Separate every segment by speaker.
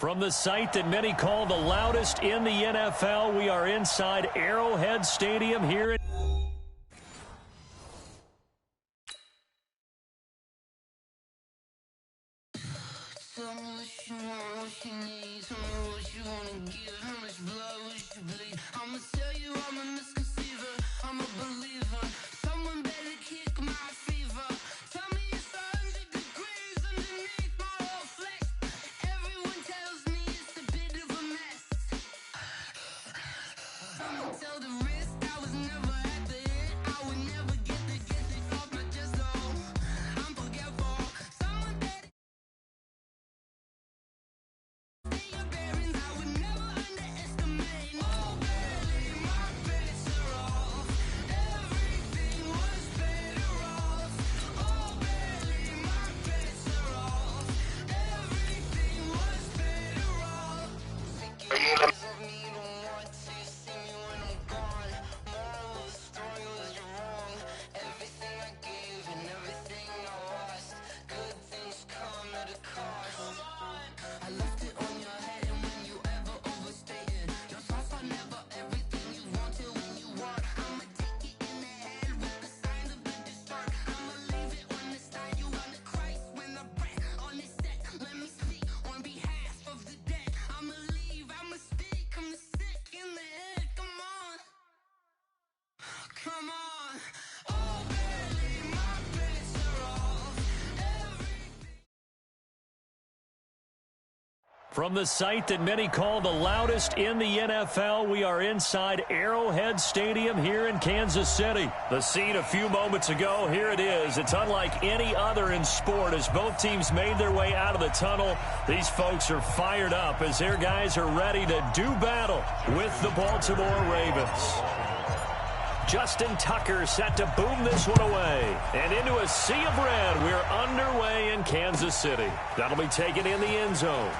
Speaker 1: From the site that many call the loudest in the NFL, we are inside Arrowhead Stadium here in From the site that many call the loudest in the NFL, we are inside Arrowhead Stadium here in Kansas City. The scene a few moments ago, here it is. It's unlike any other in sport as both teams made their way out of the tunnel. These folks are fired up as their guys are ready to do battle with the Baltimore Ravens. Justin Tucker set to boom this one away. And into a sea of red, we're underway in Kansas City. That'll be taken in the end zone.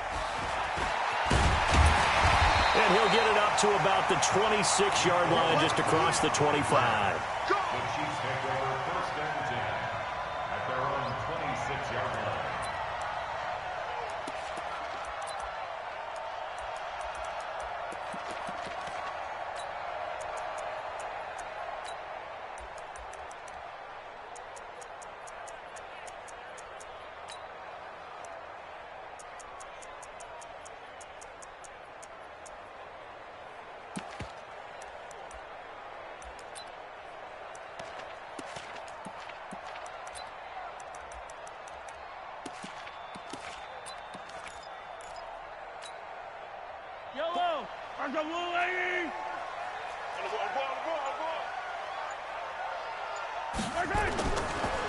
Speaker 1: And he'll get it up to about the 26-yard line, just across the 25.
Speaker 2: The Chiefs take over first and 10 at their own 26-yard line.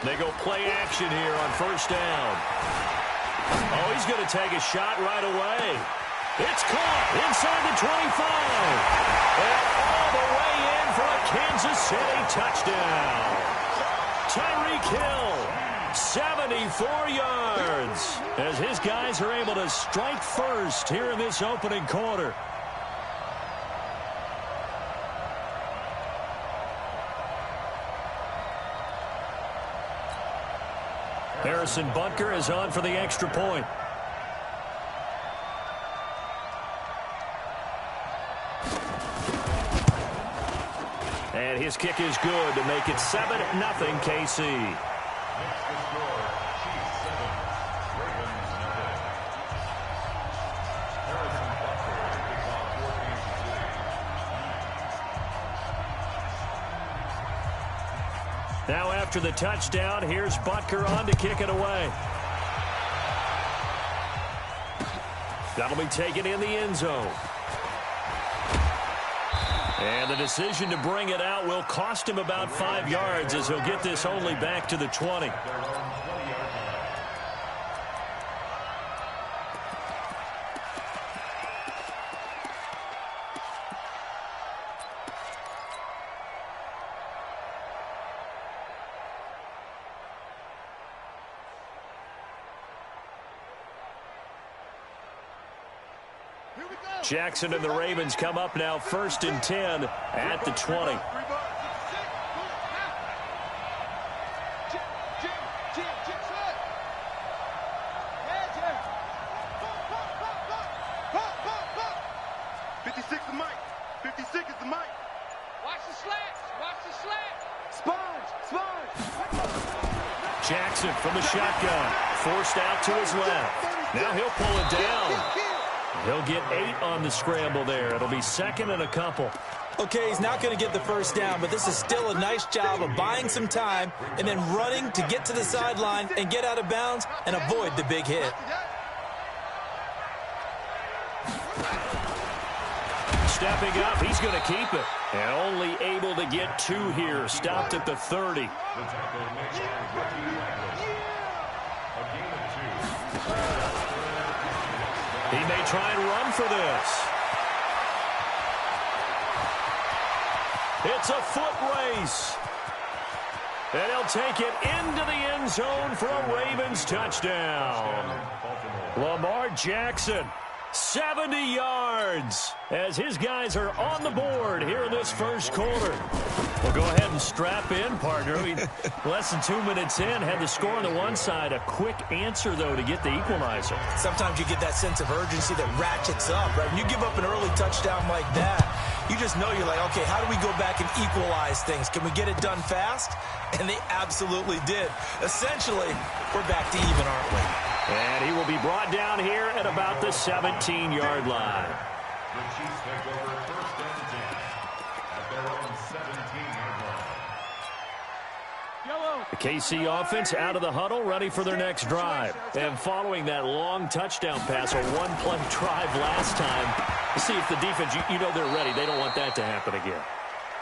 Speaker 1: They go play action here on first down. Oh, he's going to take a shot right away. It's caught inside the 25. And all the way in for a Kansas City touchdown. Tyreek Hill, 74 yards, as his guys are able to strike first here in this opening quarter. Harrison Butker is on for the extra point. And his kick is good to make it 7-0 KC. Now after the touchdown, here's Butker on to kick it away. That'll be taken in the end zone. And the decision to bring it out will cost him about 5 yards as he'll get this only back to the 20. Jackson and the Ravens come up now first and 10 at the 20. Jackson from the shotgun. Forced out to his left. Now he'll pull it down. He'll get 8 on the scramble there. It'll be second and a couple.
Speaker 3: Okay, he's not going to get the first down, but this is still a nice job of buying some time and then running to get to the sideline and get out of bounds and avoid the big hit.
Speaker 1: Stepping up, he's going to keep it. And only able to get 2 here. Stopped at the 30.
Speaker 2: The tackle makes Ricky Douglas. A gain of 2.
Speaker 1: He may try and run for this. It's a foot race. And he'll take it into the end zone for a Ravens touchdown. Lamar Jackson, 70 yards, as his guys are on the board here in this first quarter. Well, go ahead and strap in, partner. Less than 2 minutes in, had the score on the one side. A quick answer, though, to get the equalizer.
Speaker 3: Sometimes you get that sense of urgency that ratchets up, right? When you give up an early touchdown like that, you just know you're like, okay, how do we go back and equalize things? Can we get it done fast? And they absolutely did. Essentially, we're back to even, aren't we?
Speaker 1: And he will be brought down here at about the 17-yard line.
Speaker 2: The Chiefs take over first and 10 at their own 17-yard line.
Speaker 1: The KC offense out of the huddle, ready for their next drive. And following that long touchdown pass, a one-play drive last time, see if the defense, you know they're ready. They don't want that to happen again.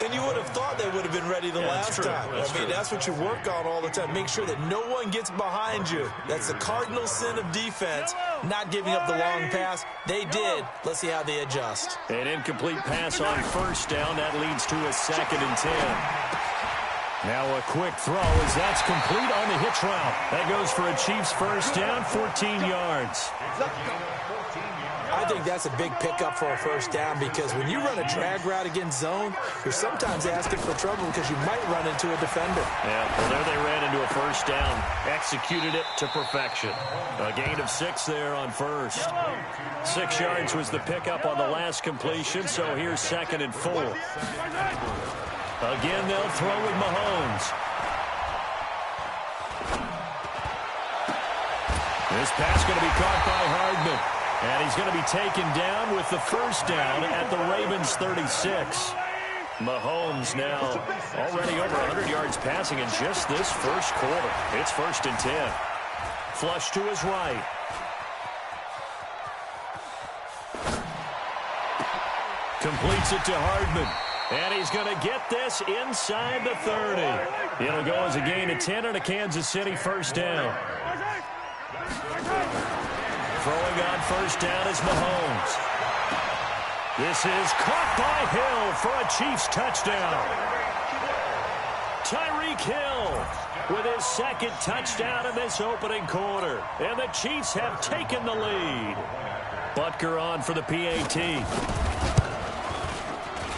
Speaker 3: And you would have thought they would have been ready the last time. That's what you work on all the time. Make sure that no one gets behind you. That's the cardinal sin of defense, not giving up the long pass. They did. Let's see how they adjust.
Speaker 1: An incomplete pass on first down. That leads to a second and 10. Now a quick throw as that's complete on the hitch route. That goes for a Chiefs first down, 14 yards.
Speaker 3: I think that's a big pickup for a first down because when you run a drag route against zone, you're sometimes asking for trouble because you might run into a defender.
Speaker 1: Yeah, well, there they ran into a first down. Executed it to perfection. A gain of 6 there on first. 6 yards was the pickup on the last completion, so here's second and 4. Again, they'll throw with Mahomes. This pass going to be caught by Hardman. And he's going to be taken down with the first down at the Ravens 36. Mahomes now already over 100 yards passing in just this first quarter. It's first and 10. Flush to his right. Completes it to Hardman. And he's going to get this inside the 30. It'll go as a gain of 10 and a Kansas City first down. Throwing on first down is Mahomes. This is caught by Hill for a Chiefs touchdown. Tyreek Hill with his second touchdown in this opening quarter. And the Chiefs have taken the lead. Butker on for the PAT.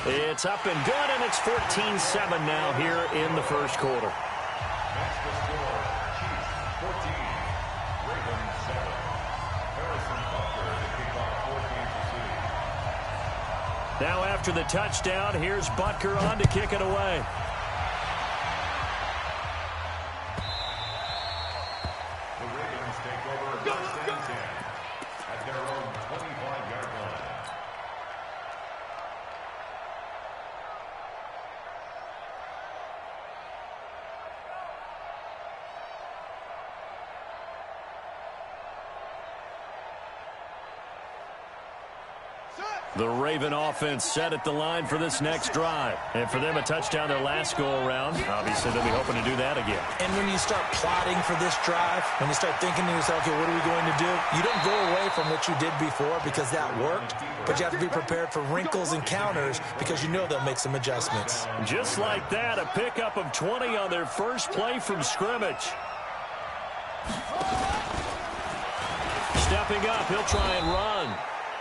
Speaker 1: It's up and good, and it's 14-7 now here in the first quarter.
Speaker 2: That's the score. Chiefs 14, Ravens 7. Harrison Butker to kick off for Kansas City.
Speaker 1: Now after the touchdown, here's Butker on to kick it away.
Speaker 2: The Ravens take over first and 10 at their own 25-yard line.
Speaker 1: The Raven offense set at the line for this next drive. And for them, a touchdown their last go-around. Obviously, they'll be hoping to do that again.
Speaker 3: And when you start plotting for this drive, when you start thinking to yourself, okay, what are we going to do? You don't go away from what you did before because that worked, but you have to be prepared for wrinkles and counters because you know they'll make some adjustments.
Speaker 1: Just like that, a pickup of 20 on their first play from scrimmage. Stepping up, he'll try and run.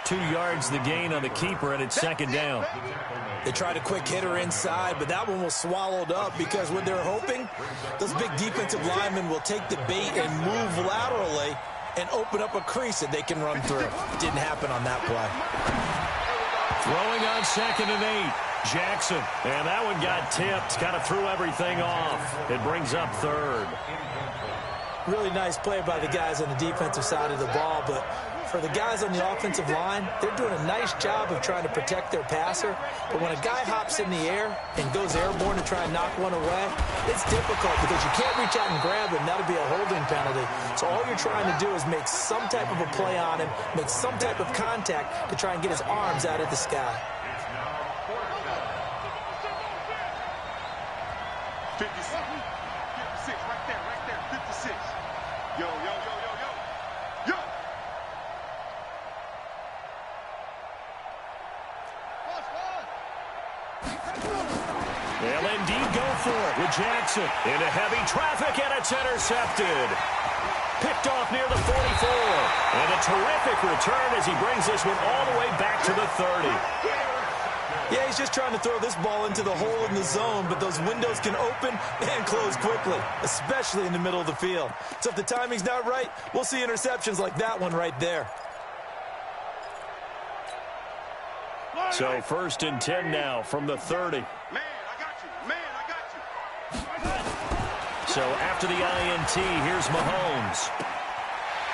Speaker 1: 2 yards the gain on the keeper, and it's second down.
Speaker 3: They tried a quick hitter inside, but that one was swallowed up because what they're hoping, those big defensive linemen will take the bait and move laterally and open up a crease that they can run through. Didn't happen on that play.
Speaker 1: Throwing on second and 8. Jackson, and that one got tipped, kind of threw everything off. It brings up third.
Speaker 3: Really nice play by the guys on the defensive side of the ball, but for the guys on the offensive line, they're doing a nice job of trying to protect their passer. But when a guy hops in the air and goes airborne to try and knock one away, it's difficult because you can't reach out and grab him. That'll be a holding penalty. So all you're trying to do is make some type of a play on him, make some type of contact to try and get his arms out of the sky.
Speaker 4: 56, right there, 56. Yo.
Speaker 1: They'll indeed go for it with Jackson. Into heavy traffic, and it's intercepted. Picked off near the 44. And a terrific return as he brings this one all the way back to the 30.
Speaker 3: Yeah, he's just trying to throw this ball into the hole in the zone, but those windows can open and close quickly, especially in the middle of the field. So if the timing's not right, we'll see interceptions like that one right there.
Speaker 1: So 1st and 10 now from the 30.
Speaker 4: Man, I got you.
Speaker 1: So after the INT, here's Mahomes.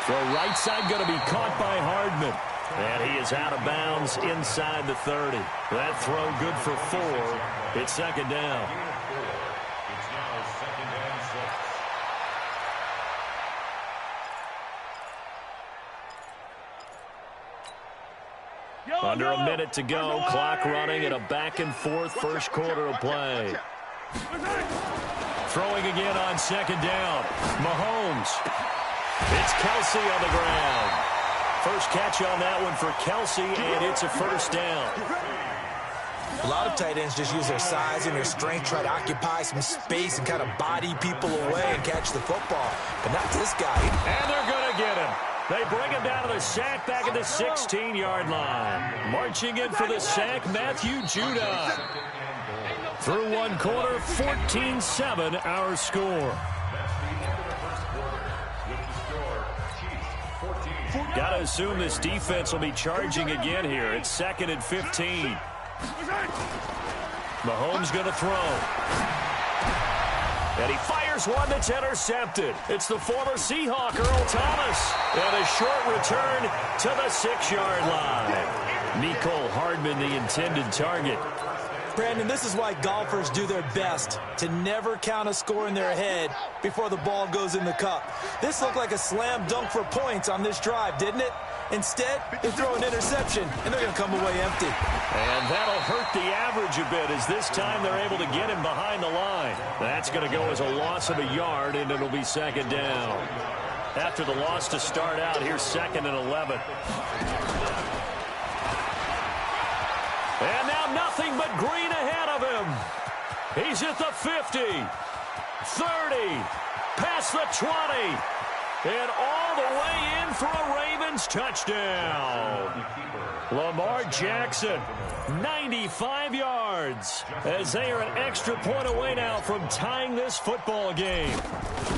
Speaker 1: Throw right side going to be caught by Hardman. And he is out of bounds inside the 30. That throw good for 4. It's 2nd down.
Speaker 2: It's now 2nd and 6.
Speaker 1: Under a minute to go. Clock running and a back-and-forth first quarter of play. Throwing again on 2nd down. Mahomes. It's Kelsey on the ground. First catch on that one for Kelsey, and it's a 1st down.
Speaker 3: A lot of tight ends just use their size and their strength, try to occupy some space and kind of body people away and catch the football. But not this guy.
Speaker 1: And they're going to get him. They bring him down to the sack back at the 16-yard line. Marching in for the sack, Matthew Judon. Through one quarter, 14-7 our score. Got to assume this defense will be charging again here. It's 2nd and 15. Mahomes going to throw. And he fires one that's intercepted. It's the former Seahawk, Earl Thomas. And a short return to the 6-yard line. Mecole Hardman, the intended target.
Speaker 3: Brandon, this is why golfers do their best to never count a score in their head before the ball goes in the cup. This looked like a slam dunk for points on this drive, didn't it? Instead, they throw an interception, and they're going to come away empty.
Speaker 1: And that'll hurt the average a bit as this time they're able to get him behind the line. That's going to go as a loss of a yard, and it'll be 2nd down. After the loss to start out, here's 2nd and 11. And now nothing but green ahead of him. He's at the 50, 30, past the 20, and all the way in for a Ravens touchdown. Lamar Jackson, 95 yards, as they are an extra point away now from tying this football game.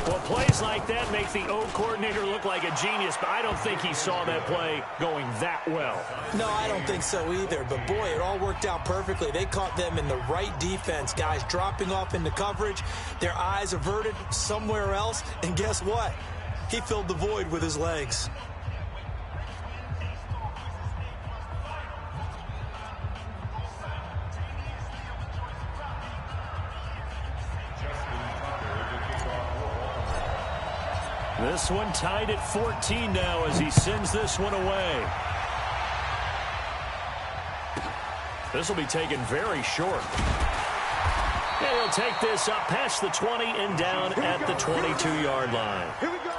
Speaker 1: Well, plays like that make the O coordinator look like a genius, but I don't think he saw that play going that well.
Speaker 3: No, I don't think so either, but boy, it all worked out perfectly. They caught them in the right defense, guys dropping off into coverage, their eyes averted somewhere else, and guess what? He filled the void with his legs.
Speaker 1: This one tied at 14 now as he sends this one away. This will be taken very short. And he'll take this up past the 20 and down at the 22-yard line.
Speaker 4: Here we go.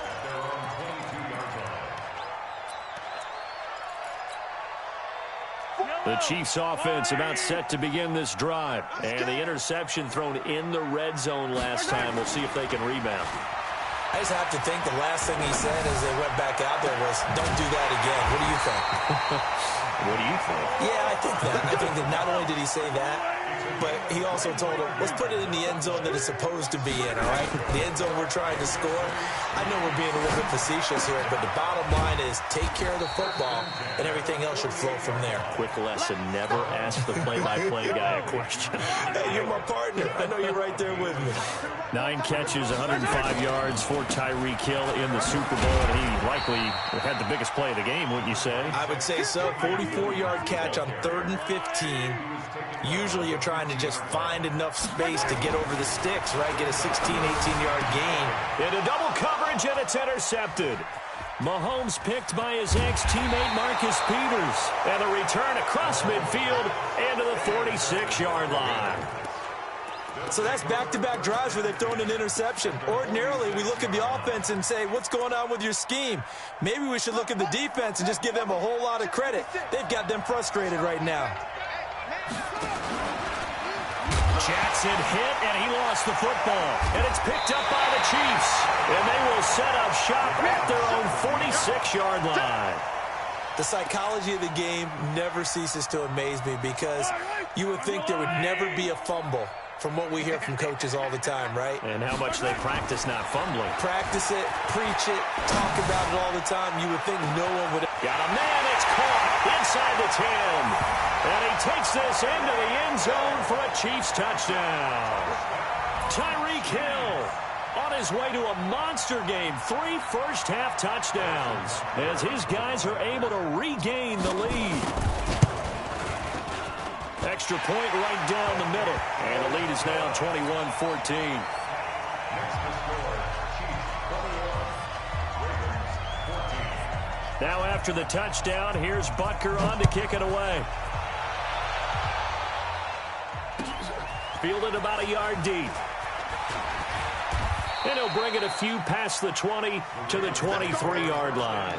Speaker 1: The Chiefs offense about set to begin this drive. And the interception thrown in the red zone last time. We'll see if they can rebound.
Speaker 3: I just have to think the last thing he said as they went back out there was, don't do that again. What do you think?
Speaker 1: What do you think?
Speaker 3: Yeah, I think that. I think that not only did he say that, but he also told him, let's put it in the end zone that it's supposed to be in, all right? The end zone we're trying to score. I know we're being a little bit facetious here, but the bottom line is take care of the football, and everything else should flow from there.
Speaker 1: Quick lesson, never ask the play-by-play guy a question.
Speaker 3: Hey, you're my partner. I know you're right there with me.
Speaker 1: 9 catches, 105 yards for Tyreek Hill in the Super Bowl, and he likely had the biggest play of the game, wouldn't you say?
Speaker 3: I would say so. 44-yard catch on 3rd and 15. Usually you're trying to just find enough space to get over the sticks, right? Get a 16, 18-yard gain.
Speaker 1: Into double coverage, and it's intercepted. Mahomes picked by his ex-teammate Marcus Peters. And the return across midfield and to the 46-yard line.
Speaker 3: So that's back-to-back drives where they've thrown an interception. Ordinarily, we look at the offense and say, what's going on with your scheme? Maybe we should look at the defense and just give them a whole lot of credit. They've got them frustrated right now.
Speaker 1: Jackson hit, and he lost the football. And it's picked up by the Chiefs. And they will set up shop at their own 46-yard line.
Speaker 3: The psychology of the game never ceases to amaze me because you would think there would never be a fumble from what we hear from coaches all the time, right?
Speaker 1: And how much they practice not fumbling.
Speaker 3: Practice it, preach it, talk about it all the time. You would think no one would.
Speaker 1: Got a man, it's caught inside the 10. And he takes this into the end zone for a Chiefs touchdown. Tyreek Hill on his way to a monster game. 3 first-half touchdowns as his guys are able to regain the lead. Extra point right down the middle. And the lead is now 21-14. Now after the touchdown, here's Butker on to kick it away. Fielded about a yard deep. And he'll bring it a few past the 20 to the 23-yard line.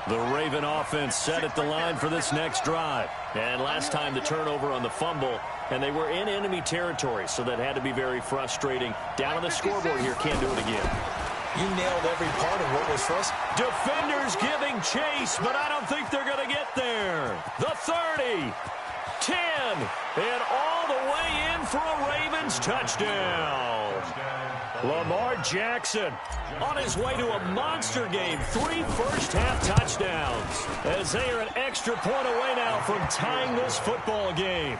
Speaker 1: The Raven offense set at the line for this next drive. And last time the turnover on the fumble, and they were in enemy territory, so that had to be very frustrating. Down on the scoreboard here, can't do it again.
Speaker 3: You nailed every part of what was frustrating.
Speaker 1: Defenders giving chase, but I don't think they're going to get there. The 30, 10, and all the way in for a Ravens touchdown. Lamar Jackson on his way to a monster game. 3 first-half touchdowns as they are an extra point away now from tying this football game.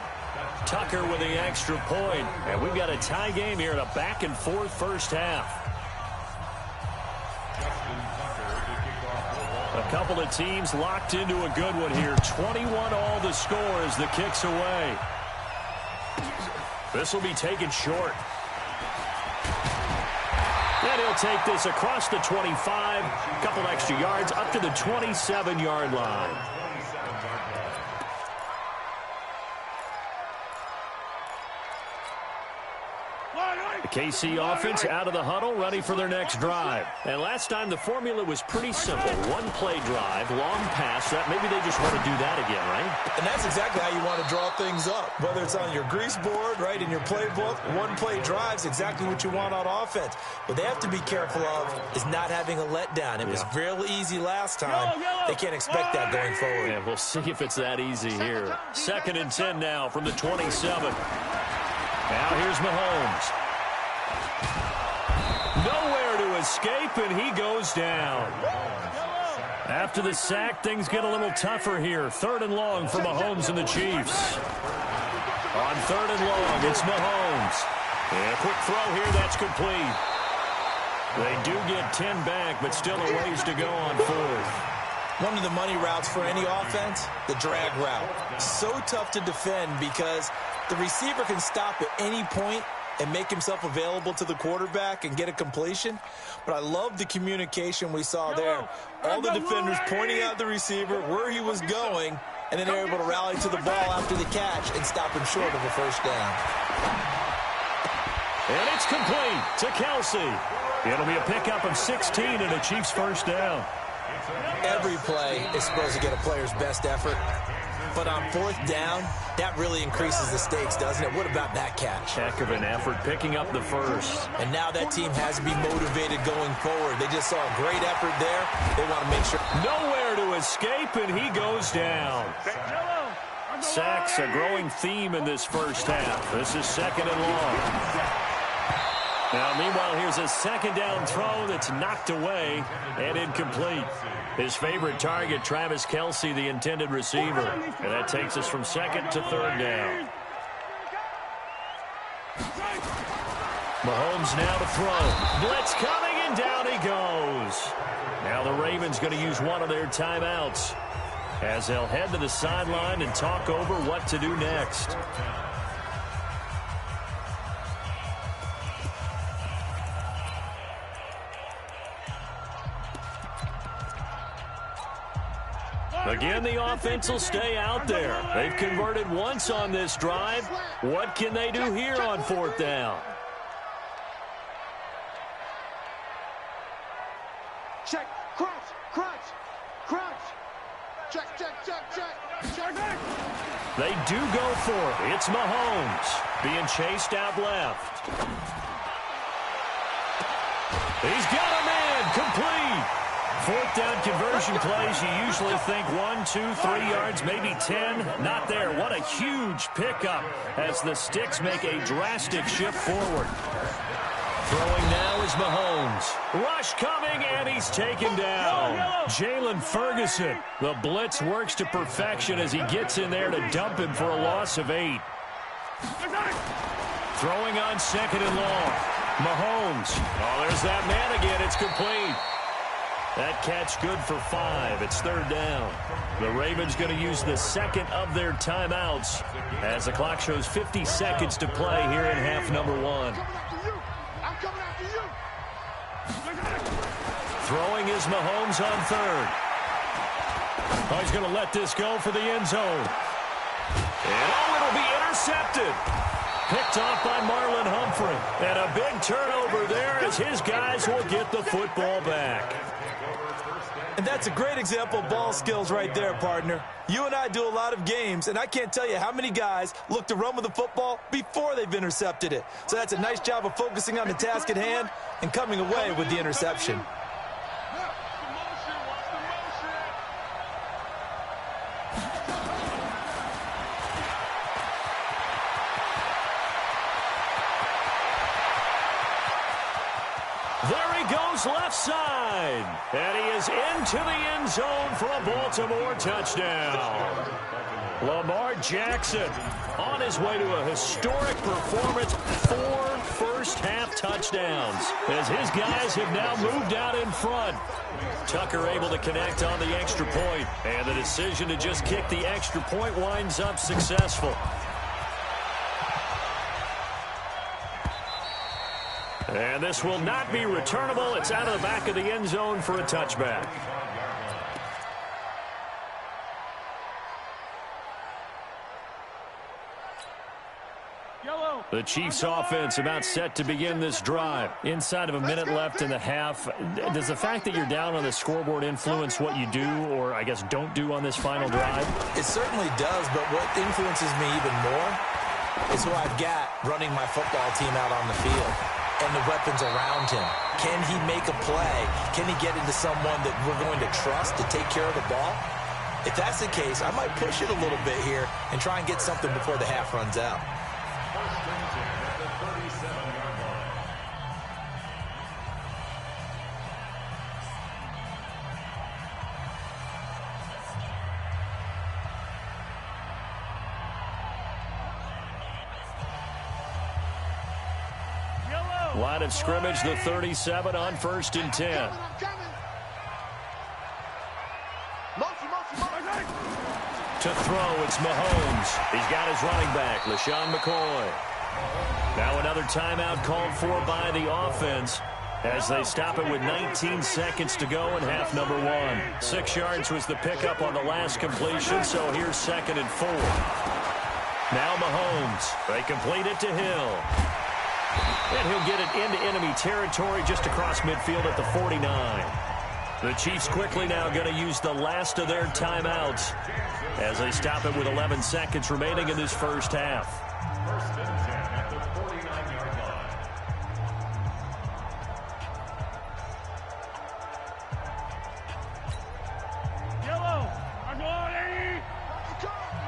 Speaker 1: Tucker with the extra point, and we've got a tie game here in a back-and-forth first half. A couple of teams locked into a good one here. 21 all the score as the kick's away. This will be taken short. And he'll take this across the 25, a couple extra yards up to the 27-yard line. The KC offense out of the huddle, ready for their next drive. And last time the formula was pretty simple. 1-play drive, long pass. Maybe they just want to do that again, right?
Speaker 3: And that's exactly how you want to draw things up. Whether it's on your grease board, right, in your playbook, 1-play drive's exactly what you want on offense. What they have to be careful of is not having a letdown. It was real easy last time. They can't expect that going forward.
Speaker 1: Yeah, we'll see if it's that easy here. 2nd and 10 now from the 27. Now here's Mahomes. Nowhere to escape, and he goes down. After the sack, things get a little tougher here. 3rd and long for Mahomes and the Chiefs. On 3rd and long, it's Mahomes. And a quick throw here, that's complete. They do get 10 back, but still a ways to go on 4th.
Speaker 3: One of the money routes for any offense, the drag route. So tough to defend because the receiver can stop at any point and make himself available to the quarterback and get a completion. But I love the communication we saw there. All the defenders pointing out the receiver, where he was going, and then they're able to rally to the ball after the catch and stop him short of a first down.
Speaker 1: And it's complete to Kelsey. It'll be a pickup of 16 and a Chiefs first down.
Speaker 3: Every play is supposed to get a player's best effort. But on fourth down, that really increases the stakes, doesn't it? What about that catch?
Speaker 1: Heck of an effort picking up the first.
Speaker 3: And now that team has to be motivated going forward. They just saw a great effort there. They want to make sure.
Speaker 1: Nowhere to escape, and he goes down. Sacks, a growing theme in this first half. This is second and long. Now, meanwhile, here's a second down throw that's knocked away and incomplete. His favorite target, Travis Kelce, the intended receiver. And that takes us from second to third down. Mahomes now to throw. Blitz coming, and down he goes. Now the Ravens going to use one of their timeouts as they'll head to the sideline and talk over what to do next. Again, the offense will stay out there. They've converted once on this drive. What can they do here on fourth down?
Speaker 4: Check, crunch, crunch, crunch. Check, check, check, check, check.
Speaker 1: They do go for it. It's Mahomes being chased out left. He's got a man complete. Fourth down conversion plays, you usually think 1, 2, 3 yards, maybe 10. Not there. What a huge pickup as the Sticks make a drastic shift forward. Throwing now is Mahomes. Rush coming, and he's taken down. Jalen Ferguson. The blitz works to perfection as he gets in there to dump him for a loss of 8. Throwing on second and long. Mahomes. Oh, there's that man again. It's complete. That catch good for 5. It's third down. The Ravens going to use the second of their timeouts as the clock shows 50 seconds to play here in half number 1.
Speaker 4: I'm coming after you.
Speaker 1: Throwing is Mahomes on third. Oh, he's going to let this go for the end zone. And it'll be intercepted. Picked off by Marlon Humphrey. And a big turnover there as his guys will get the football back.
Speaker 3: And that's a great example of ball skills right there, partner. You and I do a lot of games, and I can't tell you how many guys look to run with the football before they've intercepted it. So that's a nice job of focusing on the task at hand and coming away with the interception.
Speaker 1: There he goes left side. And he is into the end zone for a Baltimore touchdown. Lamar Jackson on his way to a historic performance. 4 first-half touchdowns as his guys have now moved out in front. Tucker able to connect on the extra point. And the decision to just kick the extra point winds up successful. And this will not be returnable. It's out of the back of the end zone for a touchback. The Chiefs offense about set to begin this drive. Inside of a minute left in the half. Does the fact that you're down on the scoreboard influence what you do or, I guess, don't do on this final drive?
Speaker 3: It certainly does, but what influences me even more is who I've got running my football team out on the field and the weapons around him. Can he make a play? Can he get into someone that we're going to trust to take care of the ball? If that's the case, I might push it a little bit here and try and get something before the half runs out.
Speaker 1: Line of scrimmage, the 37 on 1st and 10. To throw, it's Mahomes. He's got his running back, LaShawn McCoy. Now another timeout called for by the offense as they stop it with 19 seconds to go in half number 1. 6 yards was the pickup on the last completion, so here's 2nd and 4. Now Mahomes. They complete it to Hill. And he'll get it into enemy territory just across midfield at the 49. The Chiefs quickly now going to use the last of their timeouts as they stop it with 11 seconds remaining in this first half.
Speaker 2: First and 10 at the 49-yard line.
Speaker 4: Yellow. I'm going.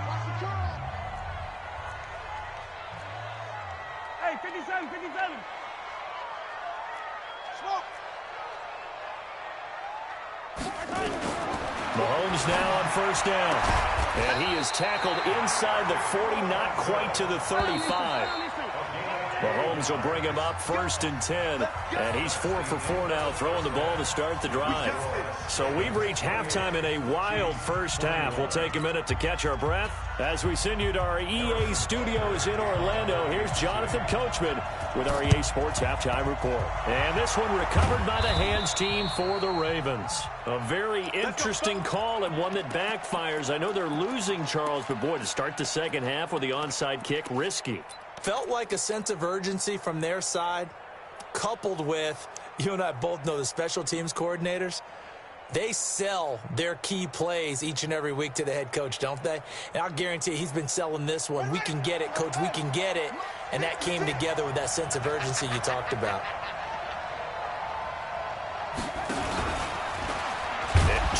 Speaker 4: Watch the curl. Hey, 57, 57. Smoke.
Speaker 1: Mahomes now on first down. And he is tackled inside the 40, not quite to the 35. Mahomes will bring him up first and 10. And he's 4 for 4 now, throwing the ball to start the drive. So we've reached halftime in a wild first half. We'll take a minute to catch our breath as we send you to our EA studios in Orlando. Here's Jonathan Coachman with our EA Sports Halftime Report. And this one recovered by the hands team for the Ravens. A very interesting call and one that backfires. I know they're losing, Charles, but boy, to start the second half with the onside kick, risky.
Speaker 3: Felt like a sense of urgency from their side, coupled with, you and I both know the special teams coordinators, they sell their key plays each and every week to the head coach, don't they? And I'll guarantee you he's been selling this one. We can get it, coach, we can get it. And that came together with that sense of urgency you talked about.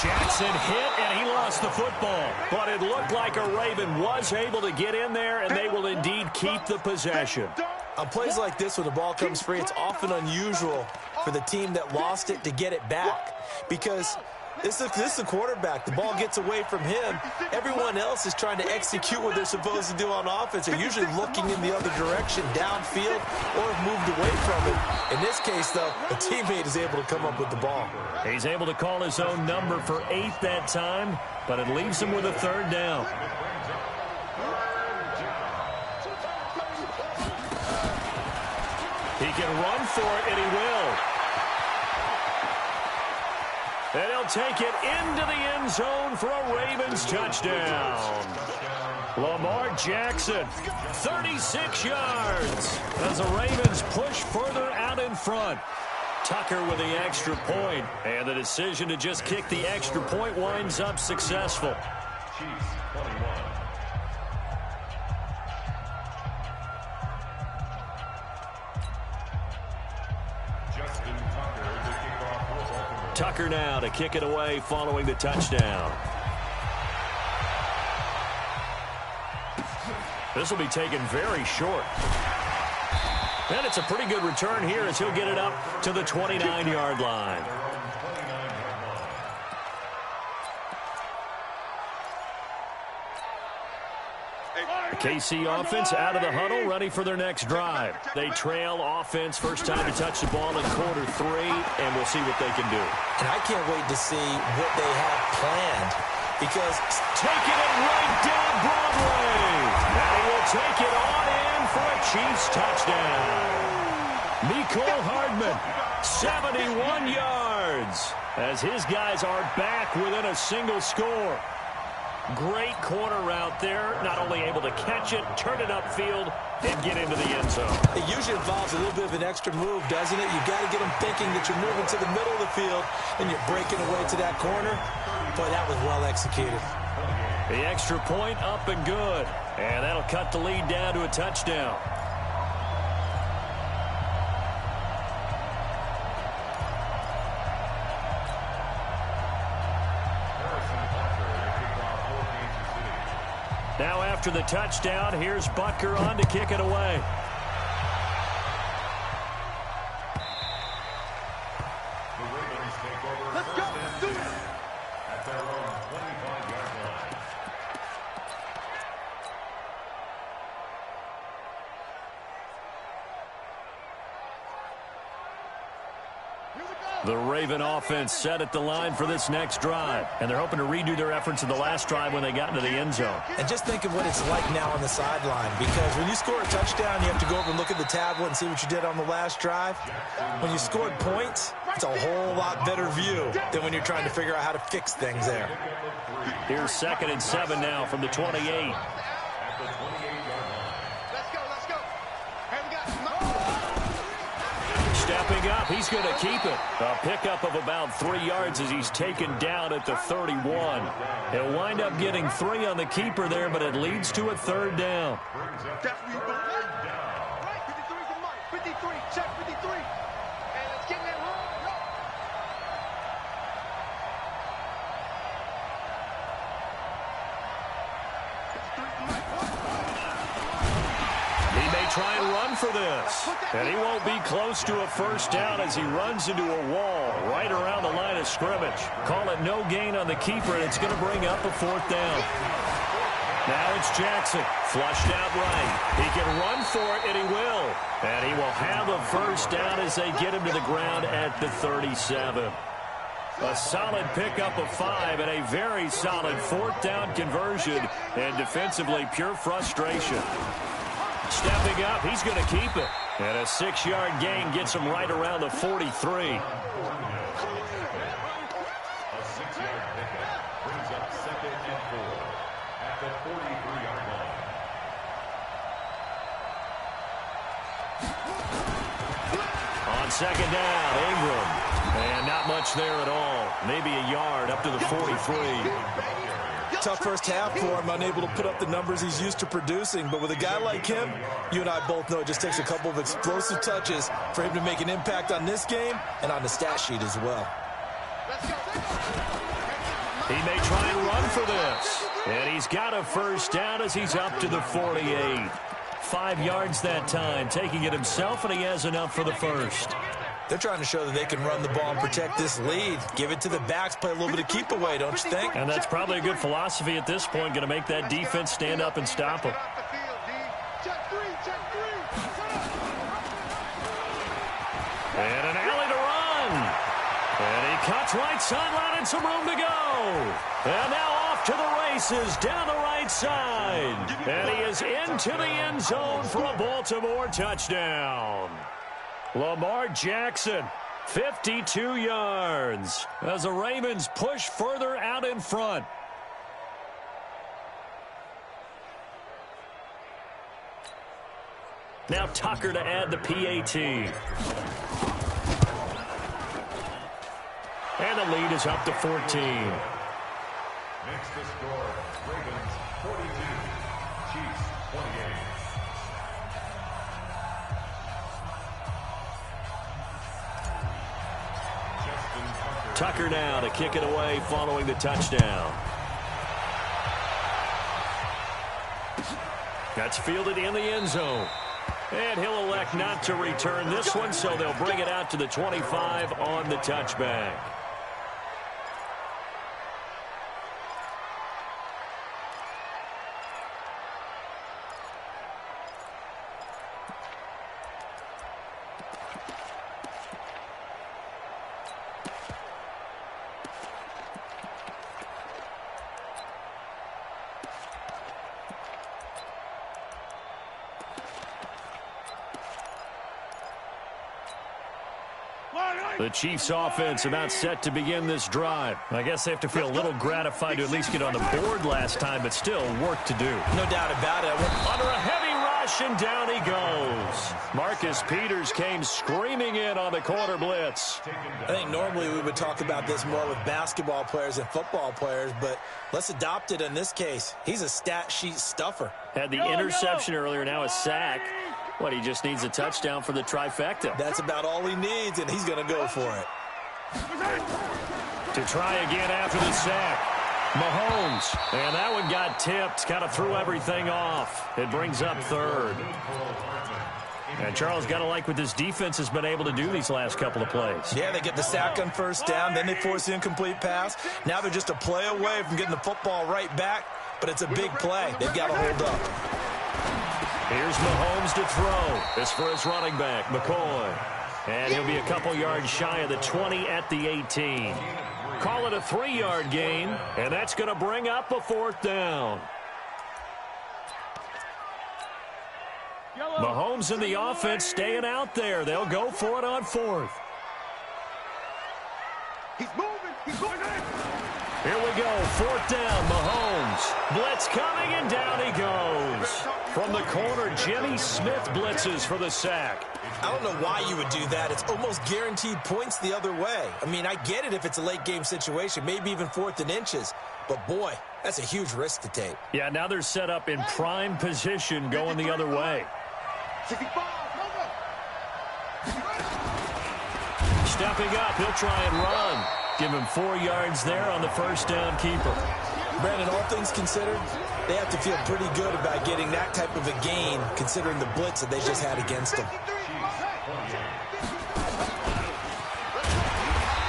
Speaker 1: Jackson hit, and he lost the football. But it looked like a Raven was able to get in there, and they will indeed keep the possession.
Speaker 3: On plays like this, when the ball comes free, it's often unusual for the team that lost it to get it back. Because this is the quarterback. The ball gets away from him. Everyone else is trying to execute what they're supposed to do on offense. They're usually looking in the other direction, downfield, or have moved away from it. In this case, though, a teammate is able to come up with the ball.
Speaker 1: He's able to call his own number for 8 that time, but it leaves him with a third down. He can run for it, and he will. And he'll take it into the end zone for a Ravens touchdown. Lamar Jackson, 36 yards as the Ravens push further out in front. Tucker with the extra point, and the decision to just kick the extra point winds up successful.
Speaker 2: Chiefs 21. Justin Tucker to kick off for Baltimore.
Speaker 1: Tucker now to kick it away following the touchdown. This will be taken very short. And it's a pretty good return here as he'll get it up to the 29-yard line. The KC offense out of the huddle, ready for their next drive. They trail offense, first time to touch the ball in quarter 3, and we'll see what they can do.
Speaker 3: And I can't wait to see what they have planned, because
Speaker 1: taking it right down Broadway. And he will take it on in for a Chiefs touchdown. Mecole Hardman, 71 yards, as his guys are back within a single score. Great corner route there, not only able to catch it, turn it upfield, and get into the end zone.
Speaker 3: It usually involves a little bit of an extra move, doesn't it? You've got to get them thinking that you're moving to the middle of the field and you're breaking away to that corner. Boy, that was well executed.
Speaker 1: The extra point up and good, and that'll cut the lead down to a touchdown. Now after the touchdown, here's Butker on to kick it away.
Speaker 2: The Ravens take over first and 10 at their own 25-yard line.
Speaker 1: The Raven offense set at the line for this next drive, and they're hoping to redo their efforts in the last drive when they got into the end zone.
Speaker 3: And just think of what it's like now on the sideline, because when you score a touchdown, you have to go over and look at the tablet and see what you did on the last drive. When you scored points, it's a whole lot better view than when you're trying to figure out how to fix things there.
Speaker 1: Here's 2nd and 7 now from the 28.
Speaker 4: Let's go. Hey, we got
Speaker 1: Stepping up. He's going to keep it. A pickup of about 3 yards as he's taken down at the 31. He'll wind up getting 3 on the keeper there, but it leads to a 3rd down.
Speaker 4: Definitely third down. 53 is the mark. 53. Check 53. And let's get that roll.
Speaker 1: He may try and run for this. And he won't be close to a 1st down as he runs into a wall right around the line of scrimmage. Call it no gain on the keeper, and it's going to bring up a 4th down. Now it's Jackson, flushed out right. He can run for it, and he will. And he will have a 1st down as they get him to the ground at the 37. A solid pickup of 5 and a very solid 4th down conversion, and defensively pure frustration. Stepping up, he's going to keep it. And a 6-yard gain gets him right around the 43.
Speaker 2: A 6-yard pickup brings up 2nd and 4 at the 43-yard line.
Speaker 1: On 2nd down, Ingram. And not much there at all. Maybe a yard up to the 43.
Speaker 3: Tough first half for him, unable to put up the numbers he's used to producing. But with a guy like him, you and I both know it just takes a couple of explosive touches for him to make an impact on this game and on the stat sheet as well.
Speaker 1: He may try and run for this. And he's got a 1st down as he's up to the 48. 5 yards that time, taking it himself, and he has enough for the 1st.
Speaker 3: They're trying to show that they can run the ball and protect this lead. Give it to the backs, play a little bit of keep away, don't you think?
Speaker 1: And that's probably a good philosophy at this point, going to make that defense stand up and stop him. And an alley to run. And he cuts right sideline and some room to go. And now off to the races down the right side. And he is into the end zone for a Baltimore touchdown. Lamar Jackson, 52 yards, as the Ravens push further out in front. Now Tucker to add the PAT. And the lead is up to 14.
Speaker 2: Makes the score, Ravens 42, Chiefs 28.
Speaker 1: Tucker now to kick it away following the touchdown. That's fielded in the end zone. And he'll elect not to return this one, so they'll bring it out to the 25 on the touchback. The Chiefs offense about set to begin this drive. I guess they have to feel a little gratified to at least get on the board last time, but still work to do.
Speaker 3: No doubt about it.
Speaker 1: Under a heavy rush, and down he goes. Marcus Peters came screaming in on the corner blitz.
Speaker 3: I think normally we would talk about this more with basketball players and football players, but let's adopt it in this case. He's a stat sheet stuffer.
Speaker 1: Had the interception earlier, now a sack. What, he just needs a touchdown for the trifecta.
Speaker 3: That's about all he needs, and he's going to go for it.
Speaker 1: To try again after the sack. Mahomes. And that one got tipped. Kind of threw everything off. It brings up 3rd. And Charles, got to like what this defense has been able to do these last couple of plays.
Speaker 3: Yeah, they get the sack on 1st down, then they force the incomplete pass. Now they're just a play away from getting the football right back, but it's a big play. They've got to hold up.
Speaker 1: Here's Mahomes to throw. This for his running back, McCoy. And he'll be a couple yards shy of the 20 at the 18. Call it a 3-yard gain, and that's going to bring up a 4th down. Mahomes and the offense staying out there. They'll go for it on 4th.
Speaker 4: He's moving. He's going.
Speaker 1: Here we go. 4th down, Mahomes. Mahomes. Blitz coming, and down he goes. From the corner, Jimmy Smith blitzes for the sack.
Speaker 3: I don't know why you would do that. It's almost guaranteed points the other way. I mean, I get it if it's a late-game situation, maybe even 4th and inches. But, boy, that's a huge risk to take.
Speaker 1: Yeah, now they're set up in prime position going the other way. Stepping up, he'll try and run. Give him 4 yards there on the first down keeper.
Speaker 3: Brandon, all things considered, they have to feel pretty good about getting that type of a gain considering the blitz that they just had against them.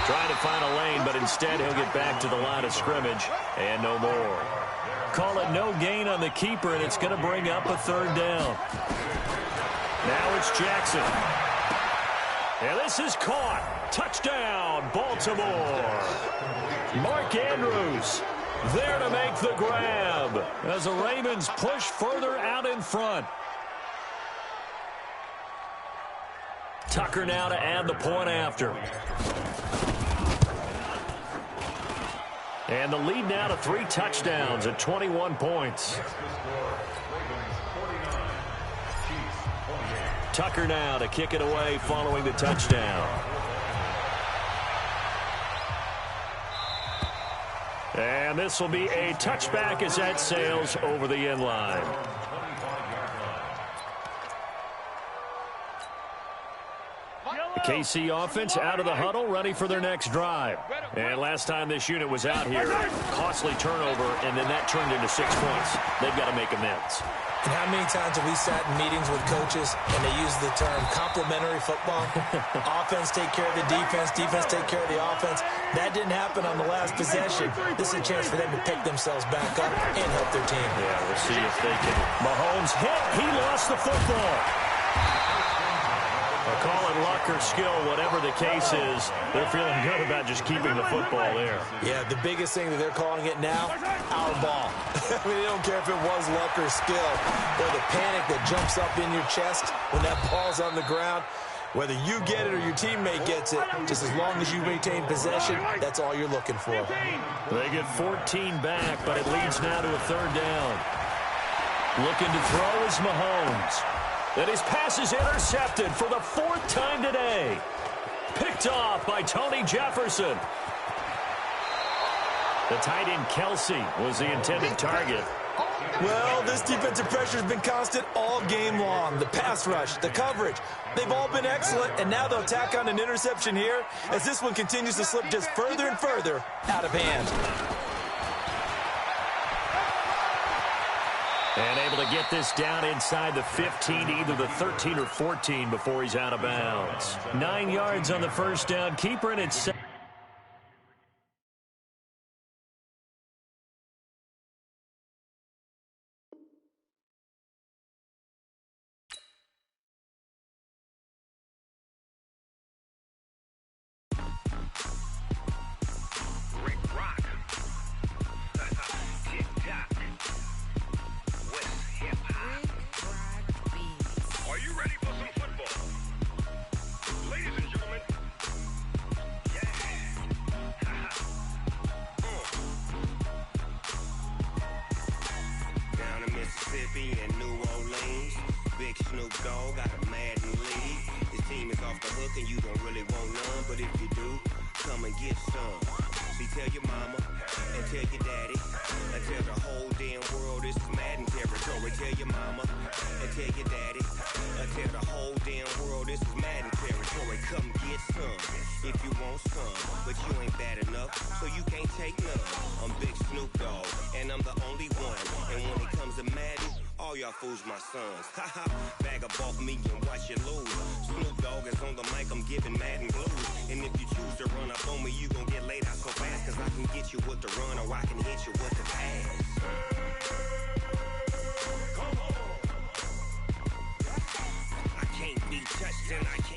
Speaker 1: Trying to find a lane, but instead he'll get back to the line of scrimmage and no more. Call it no gain on the keeper, and it's going to bring up a 3rd down. Now it's Jackson. And this is caught. Touchdown, Baltimore. Mark Andrews there to make the grab as the Ravens push further out in front. Tucker now to add the point after. And the lead now to 3 touchdowns at 21 points. Tucker now to kick it away following the touchdown. And this will be a touchback as that sails over the end line. The KC offense out of the huddle, ready for their next drive. And last time this unit was out here, costly turnover, and then that turned into 6 points. They've got to make amends.
Speaker 3: And how many times have we sat in meetings with coaches and they use the term complementary football? Offense take care of the defense, defense take care of the offense. That didn't happen on the last possession. This is a chance for them to pick themselves back up and help their team.
Speaker 1: Yeah, we'll see if they can. Mahomes hit. He lost the football. Call it luck or skill, whatever the case is, they're feeling good about just keeping the football there.
Speaker 3: Yeah, the biggest thing that they're calling it now, our ball. I mean, they don't care if it was luck or skill or the panic that jumps up in your chest when that ball's on the ground. Whether you get it or your teammate gets it, just as long as you maintain possession, that's all you're looking for.
Speaker 1: They get 14 back, but it leads now to a 3rd down. Looking to throw is Mahomes. And his pass is intercepted for the 4th time today. Picked off by Tony Jefferson. The tight end Kelsey was the intended target.
Speaker 3: Well, this defensive pressure has been constant all game long. The pass rush, the coverage, they've all been excellent, and now they'll tack on an interception here as this one continues to slip just further and further out of hand.
Speaker 1: And able to get this down inside the 15, either the 13 or 14 before he's out of bounds. 9 yards on the first down. Keeper, and it's...
Speaker 5: and New Orleans. Big Snoop Dogg got a Madden lead. His team is off the hook and you don't really want none, but if you do, come and get some. See, tell your mama and tell your daddy and tell the whole damn world this is Madden territory. Tell your mama and tell your daddy and tell the whole damn world this is Madden territory. Come get some if you want some, but you ain't bad enough, so you can't take none. I'm Big Snoop Dogg and I'm the only one, and when it comes to Madden, all y'all fools my sons. Haha, bag up off me and watch you lose. Snoop Dogg is on the mic, I'm giving Madden blues. And if you choose to run up on me, you gon' get laid out so fast, cause I can get you with the run or I can hit you with the pass. Come on. I can't be touched and I can't